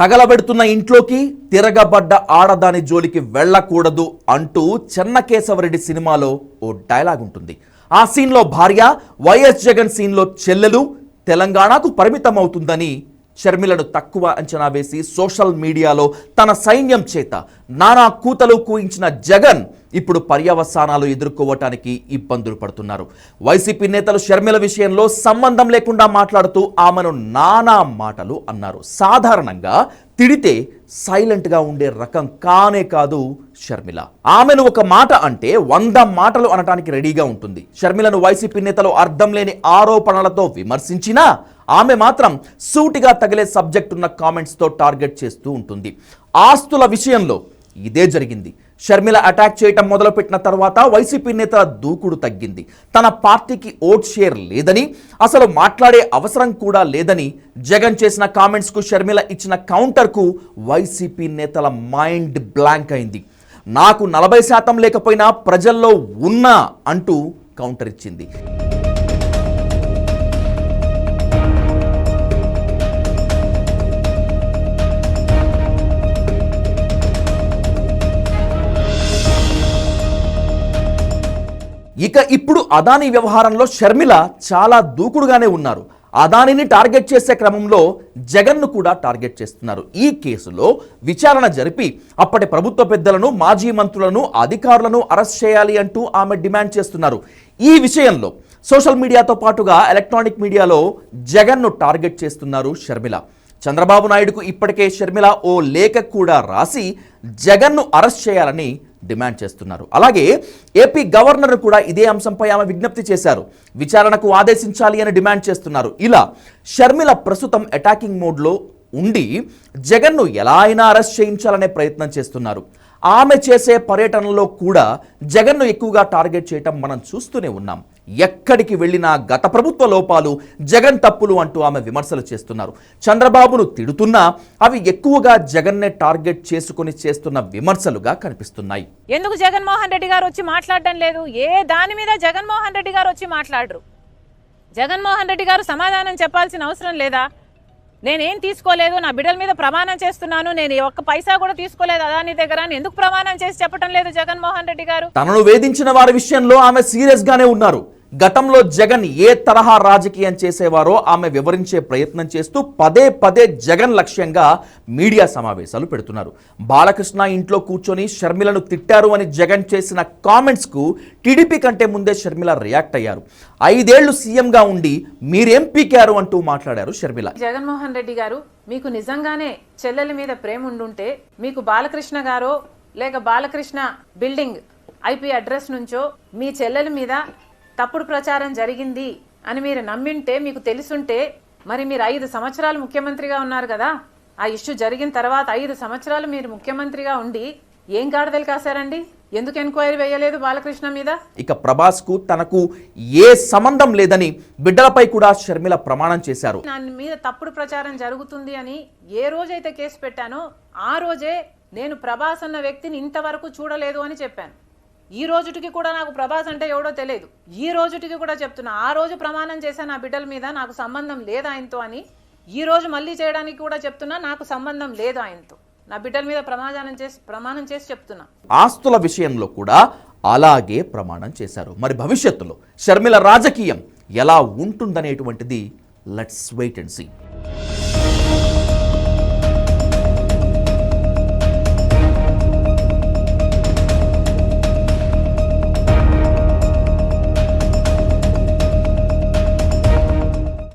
తగలబెడుతున్న ఇంట్లోకి తిరగబడ్డ ఆడదాని జోలికి వెళ్ళకూడదు అంటూ చెన్నకేశవరెడ్డి సినిమాలో ఓ డైలాగ్ ఉంటుంది. ఆ సీన్లో భార్య, వైఎస్ జగన్ సీన్లో చెల్లెలు తెలంగాణకు పరిమితం అవుతుందని షర్మిలను తక్కువ అంచనా వేసి సోషల్ మీడియాలో తన సైన్యం చేత నానా కూతలు కూయించిన జగన్ ఇప్పుడు పర్యవసానాలు ఎదుర్కోవటానికి ఇబ్బందులు పడుతున్నారు. వైసీపీ నేతలు షర్మిల విషయంలో సంబంధం లేకుండా మాట్లాడుతూ ఆమెను నానా మాటలు అన్నారు. సాధారణంగా తిడితే సైలెంట్గా ఉండే రకం కానే కాదు షర్మిల. ఆమెను ఒక మాట అంటే 100 మాటలు అనటానికి రెడీగా ఉంటుంది. షర్మిలను వైసీపీ నేతలు అర్థం లేని ఆరోపణలతో విమర్శించినా ఆమె మాత్రం సూటిగా తగిలే సబ్జెక్ట్ ఉన్న కామెంట్స్తో టార్గెట్ చేస్తూ ఉంటుంది. ఆస్తుల విషయంలో ఇదే జరిగింది. షర్మిల అటాక్ చేయటం మొదలుపెట్టిన తర్వాత వైసీపీ నేతల దూకుడు తగ్గింది. తన పార్టీకి ఓట్ షేర్ లేదని, అసలు మాట్లాడే అవసరం కూడా లేదని జగన్ చేసిన కామెంట్స్కు షర్మిల ఇచ్చిన కౌంటర్కు వైసీపీ నేతల మైండ్ బ్లాంక్ అయింది. నాకు 40% లేకపోయినా ప్రజల్లో ఉన్నా అంటూ కౌంటర్ ఇచ్చింది. ఇక ఇప్పుడు అదానీ వ్యవహారంలో షర్మిల చాలా దూకుడుగానే ఉన్నారు. అదానీని టార్గెట్ చేసే క్రమంలో జగన్ను కూడా టార్గెట్ చేస్తున్నారు. ఈ కేసులో విచారణ జరిపి అప్పటి ప్రభుత్వ పెద్దలను, మాజీ మంత్రులను, అధికారులను అరెస్ట్ చేయాలి అంటూ ఆమె డిమాండ్ చేస్తున్నారు. ఈ విషయంలో సోషల్ మీడియాతో పాటుగా ఎలక్ట్రానిక్ మీడియాలో జగన్ను టార్గెట్ చేస్తున్నారు షర్మిల. చంద్రబాబు నాయుడుకు ఇప్పటికే షర్మిల ఓ లేఖ కూడా రాసి జగన్ను అరెస్ట్ చేయాలని డిమాండ్ చేస్తున్నారు. అలాగే ఏపీ గవర్నర్ కూడా ఇదే అంశంపై ఆమె విజ్ఞప్తి చేశారు. విచారణకు ఆదేశించాలి అని డిమాండ్ చేస్తున్నారు. ఇలా షర్మిల ప్రస్తుతం అటాకింగ్ మోడ్లో ఉండి జగన్ను ఎలా అయినా అరెస్ట్ చేయించాలనే ప్రయత్నం చేస్తున్నారు. ఆమె చేసే పర్యటనలో కూడా జగన్ను ఎక్కువగా టార్గెట్ చేయటం మనం చూస్తూనే ఉన్నాం. ఎక్కడికి వెళ్ళినా గత ప్రభుత్వ లోపాలు, జగన్ తప్పులు అంటూ ఆమె విమర్శలు చేస్తున్నారు. చంద్రబాబును తిడుతున్నా అవి ఎక్కువగా జగన్నే టార్గెట్ చేసుకుని చేస్తున్న విమర్శలుగా కనిపిస్తున్నాయి. ఎందుకు జగన్మోహన్ రెడ్డి గారు వచ్చి మాట్లాడడం లేదు? ఏ దాని మీద జగన్మోహన్ రెడ్డి గారు వచ్చి మాట్లాడరు? జగన్మోహన్ రెడ్డి గారు సమాధానం చెప్పాల్సిన అవసరం లేదా? నేనేం తీసుకోలేదు, నా బిడ్డల మీద ప్రమాణం చేస్తున్నాను, నేను ఒక్క పైసా కూడా తీసుకోలేదు అదాని దగ్గర అని ఎందుకు ప్రమాణం చేసి చెప్పడం లేదు జగన్మోహన్ రెడ్డి గారు? తనను వేధించిన వారి విషయంలో ఆమె సీరియస్ గానే ఉన్నారు. గతంలో జగన్ ఏ తరహా రాజకీయం చేసేవారో ఆమె వివరించే ప్రయత్నం చేస్తూ పదే పదే జగన్ లక్ష్యంగా మీడియా సమావేశాలు పెడుతున్నారు. బాలకృష్ణ ఇంట్లో కూర్చొని షర్మిలను తిట్టారు అని జగన్ చేసిన కామెంట్స్కు టీడీపీ కంటే ముందే షర్మిల రియాక్ట్ అయ్యారు. 5 ఏళ్లు సీఎంగా ఉండి మీరేం పీకారు అంటూ మాట్లాడారు షర్మిల. జగన్మోహన్ రెడ్డి గారు, మీకు నిజంగానే చెల్లెల మీద ప్రేమ ఉండుంటే మీకు బాలకృష్ణ గారో లేక బాలకృష్ణ బిల్డింగ్ ఐపీ అడ్రస్ నుంచో మీ చెల్లెల మీద తప్పుడు ప్రచారం జరిగింది అని మీరు నమ్మింటే, మీకు తెలుసుంటే, మరి మీరు 5 సంవత్సరాలు ముఖ్యమంత్రిగా ఉన్నారు కదా. ఆ ఇష్యూ జరిగిన తర్వాత 5 సంవత్సరాలు మీరు ముఖ్యమంత్రిగా ఉండి ఏం గాడిదలు కాశారండి? ఎందుకు ఎంక్వైరీ వేయలేదు బాలకృష్ణ మీద? ఇక ప్రభాస్ కు తనకు ఏ సంబంధం లేదని బిడ్డలపై కూడా షర్మిల ప్రమాణం చేశారు. నా మీద తప్పుడు ప్రచారం జరుగుతుంది అని ఏ రోజైతే కేసు పెట్టానో ఆ రోజే నేను ప్రభాస్ అన్న వ్యక్తిని ఇంతవరకు చూడలేదు అని చెప్పాను. ఈ రోజుటికి కూడా నాకు ప్రభాస్ అంటే ఎవడో తెలియదు. ఈ రోజుటికి కూడా చెప్తున్నా, ఆ రోజు ప్రమాణం చేశాను నా బిడ్డల మీద నాకు సంబంధం లేదు ఆయనతో అని. ఈ రోజు మళ్ళీ చేయడానికి కూడా చెప్తున్నా, నాకు సంబంధం లేదు ఆయనతో. నా బిడ్డల మీద ప్రమాణం చేసి చెప్తున్నా. ఆస్తుల విషయంలో కూడా అలాగే ప్రమాణం చేశారు. మరి భవిష్యత్తులో షర్మిల రాజకీయం ఎలా ఉంటుందనేటువంటిది లెట్స్ వెయిట్ అండ్ సీ.